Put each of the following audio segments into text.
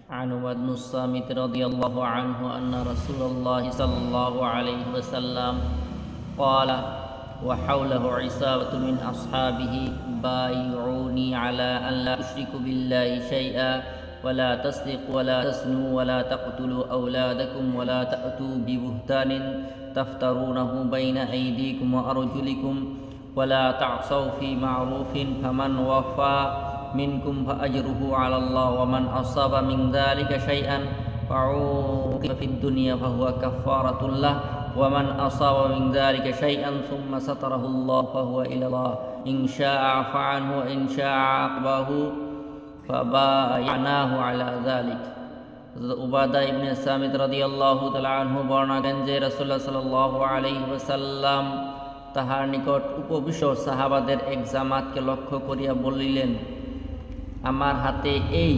عن عبادة بن الصامت رضي الله عنه أن رسول الله صلى الله عليه وسلم قال وحوله عصابة من أصحابه بايعوني على أن لا تشركوا بالله شيئا ولا تسرقوا ولا تزنوا ولا تقتلوا أولادكم ولا تأتوا ببهتان تفترونه بين أيديكم وأرجلكم ولا تعصوا في معروف فمن وفى منكم فأجره على الله ومن أصاب من ذلك شيئا فعوقب في الدنيا فهو كفارة له ومن أصاب من ذلك شيئا ثم ستره الله فهو إلى الله إن شاء عفا عنه وإن شاء عاقبه فبايعناه على ذلك। উবাদা ইবনে সামিত রাদিয়াল্লাহু তাআলা আনহু বর্ণনা করেন যে রাসূলুল্লাহ সাল্লাল্লাহু আলাইহি ওয়াসাল্লাম তাহার নিকট উপবিষ্ট সাহাবাদের এক জামাতকে লক্ষ্য করিয়া বলিলেন, আমার হাতে এই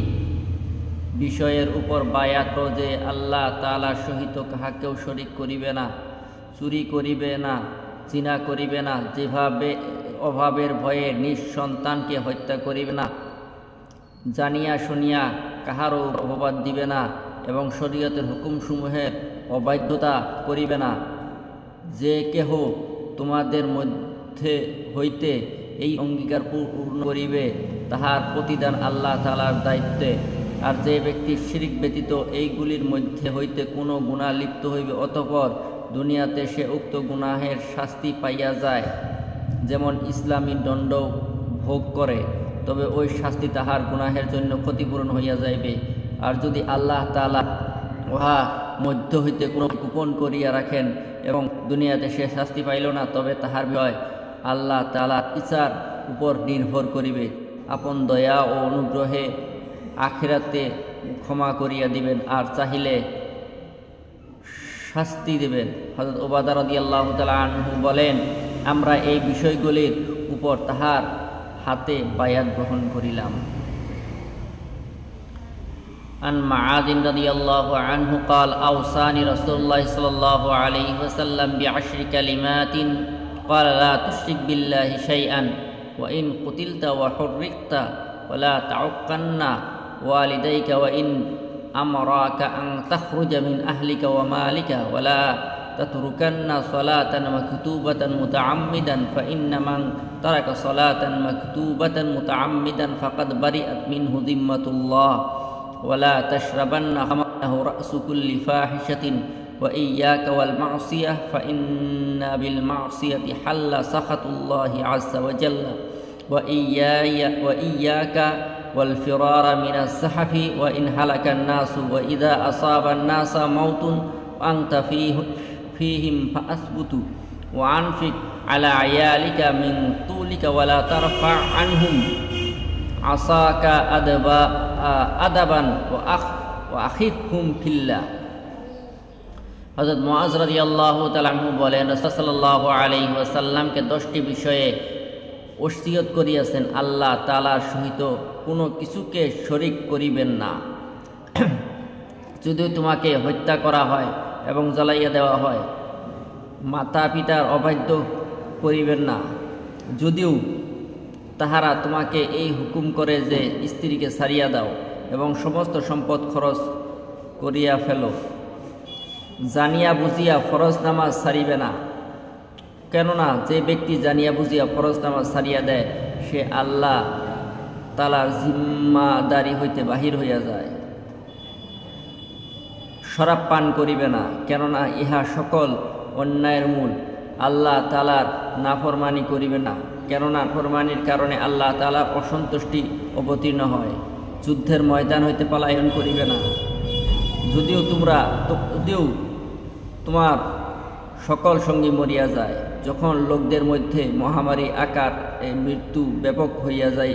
বিষয়ের উপর বায়াত যে আল্লাহ তাআলার সহিত কাহাকেও শরীক করিবে না, চুরি করিবে না, জিনা করিবে না, যেভাবে অভাবের ভয়ে নিজ সন্তানকে হত্যা করিবে না, জানিয়া শুনিয়া কাহারও অপবাদ দিবে না এবং শরীয়তের হুকুমসমূহের অবাধ্যতা করিবে না। যে কেহ তোমাদের মধ্যে হইতে এই অঙ্গীকার পূর্ণ করিবে তাহার প্রতিদান আল্লাহ তাআলার দায়িত্বে। আর যে ব্যক্তি শিরক ব্যতীত এইগুলির মধ্যে হইতে কোনো গুনাহ লিপ্ত হইবে অতঃপর দুনিয়াতে সে উক্ত গুনাহের শাস্তি পাইয়া যায়, যেমন ইসলামী দণ্ড ভোগ করে, তবে ওই শাস্তি তাহার গুনাহের জন্য ক্ষতিপূরণ হইয়া যাইবে। আর যদি আল্লাহ তাআলা উহা মধ্য হইতে কোনো গোপন করিয়া রাখেন এবং দুনিয়াতে সে শাস্তি পাইল না, তবে তাহার বিষয় আল্লাহ তাআলার ইচ্ছার উপর নির্ভর করিবে। আপন দয়া ও অনুগ্রহে আখিরাতে ক্ষমা করিয়া দিবেন আর চাহিলে শাস্তি দিবেন। হযরত উবাদা রাদিয়াল্লাহু তাআলা আনহু বলেন, আমরা এই বিষয়গুলির উপর তাহার হাতে বায়াত গ্রহণ করিলাম। عن معاذ رضي الله عنه قال أوصاني رسول الله صلى الله عليه وسلم ب10 كلمات قال لا تشرك بالله شيئا وإن قتلت وحرقت ولا تعقن والديك وإن أمراك أن تخرج من أهلك ومالك ولا تتركن صلاة مكتوبة متعمدا فإن من ترك صلاة مكتوبة متعمدا فقد برئت منه ذمة الله ولا تشربن خمره رأس كل فاحشة وإياك والمعصية فإن بالمعصية حل سخط الله عز وجل وإياك والفرار من الزحف وإن هلك الناس وإذا أصاب الناس موت وأنت فيهم فأثبت وأنفق على عيالك من طولك ولا ترفع عنهم عصاك أدبا وأخذهم في الله। হযরত মুআজ রাদিয়াল্লাহু তাআলা আনহু বলেন, রাসূল সাল্লাল্লাহু আলাইহি ওয়াসাল্লামকে 10টি বিষয়ে ওসিয়ত করিয়াছেন, আল্লাহ তাআলার সহিত কোনো কিছুকে শরীক করিবেন না। যদি তোমাকে হত্যা করা হয় এবং জ্বালাইয়া দেওয়া হয়, মাতা পিতার অবাধ্য করিবেন না। যদিও তাহারা তোমাকে এই হুকুম করে যে স্ত্রীকে ছাড়িয়া দাও এবং সমস্ত সম্পদ খরচ করিয়া ফেলো, জানিয়া বুঝিয়া ফরজ নামাজ ছাড়িবে না। কেননা যে ব্যক্তি জানিয়া বুঝিয়া ফরজ নামাজ ছাড়িয়া দেয় সে আল্লাহ তাআলার জিম্মাদারি হইতে বাহির হইয়া যায়। শরাব পান করিবে না, কেননা ইহা সকল অন্যায়ের মূল। আল্লাহ তাআলার নাফরমানি করিবে না, কেননা নাফরমানির কারণে আল্লাহ তাআলার অসন্তুষ্টি অবতীর্ণ হয়। যুদ্ধের ময়দান হইতে পলায়ন করিবে না। যদিও তোমার সকল সঙ্গী মরিয়া যায়, যখন লোকদের মধ্যে মহামারী আকার মৃত্যু ব্যাপক হইয়া যায়,